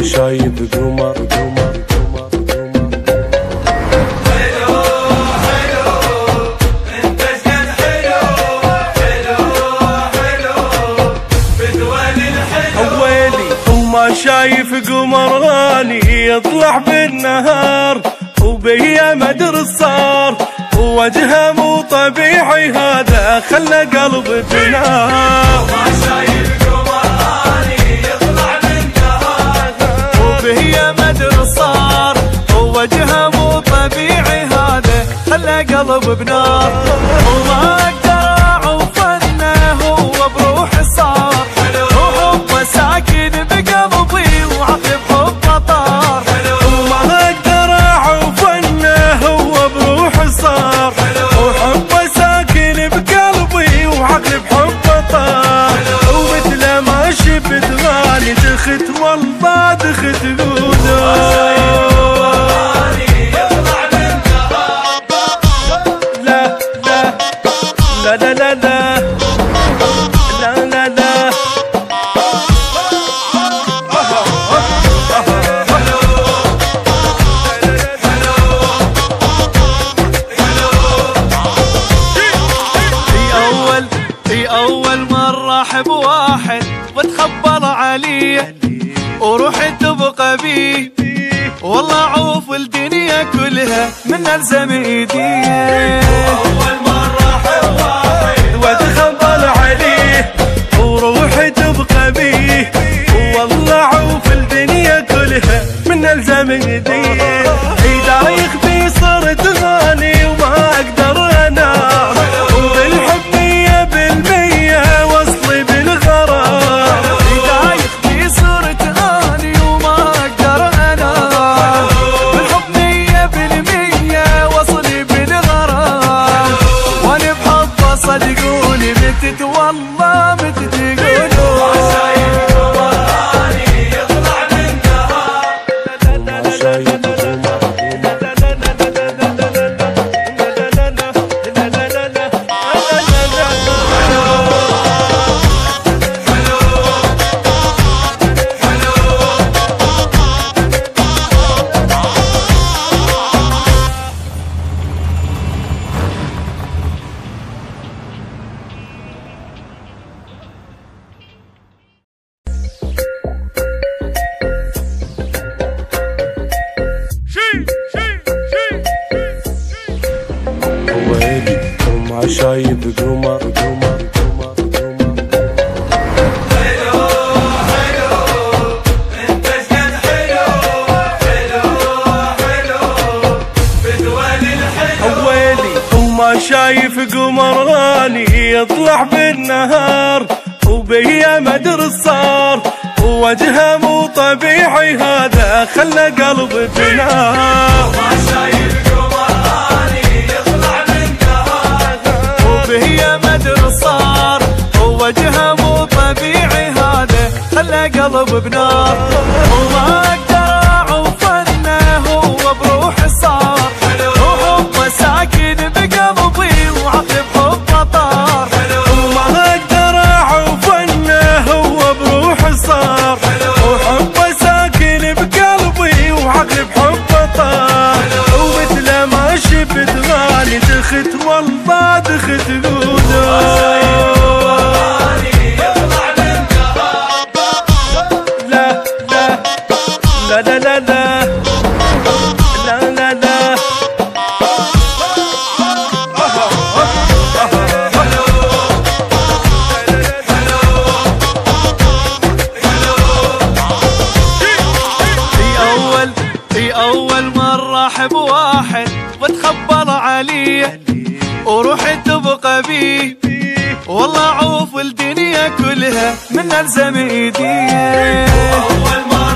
شايف قمر حلو حلو انت شقد حلو حلو حلو بدوان الحلو ويلي وما شايف قمر غالي يطلع بالنهار وبيه مدر الصار ووجهه مو طبيعي هذا خلى قلب بنار. ما شايف قمر غالي يطلع بالنهار وبيه مدر الصار ووجهه مو طبيعي هذا خلى قلب بنار. وما اقدر اعوف انه هو بروحي صار وحبه ساكن بقلبي وعقب حبه طار. وما اقدر اعوف انه هو بروحي صار وحبه ساكن بقلبي وعقل بحبه طار. ومثله ما شفت غالي دخت والله دخت قدام. لا لا لا لا لا لا لا في أول مرة أحب واحد واتخبر عليه وروحي تبقى بيه والله عوف الدنيا كلها من ألزم ايديه. اول مرة احب واحد واتخبر عليه وروحي تبقى بيه والله عوف الدنيا كلها من الزم ايديه. دايخ بي صرت غالي وما اقدر انام وبالحب 100% وصلي بالغرام. دايخ بي صرت غالي وما اقدر انام بالحب 100% وصلي بالغرام. وانا بحبه صدقوني متت والله متت قولوا. ويلي وما شايف قمر حلو حلو انت شقد حلو حلو حلو بدوان الحلو ويلي وما شايف قمر غالي يطلع بالنهار وبيه مدر الصار ووجهه مو طبيعي هذا خلى قلب بنار. ما شايف قمر غالي يطلع بالنهار وبيه مدر الصار ووجهه مو طبيعي هذا خلى قلب بنار. وما اقدر اعوف انه هو بروحي صار وحبه ساكن بقلبي وعقب حبه طار. وما اقدر اعوف انه هو بروحي صار وحبه ساكن بقلبي وعقل بحبه طار. ومثله ما شفت غالي دخت والله دخت قدام. لا لا لا لا لا لا لا لا في أول مرة أحب واحد واتخبر عليه وروحي تبقى بيه والله عوف الدنيا كلها من ألزم ايديه. اول مرة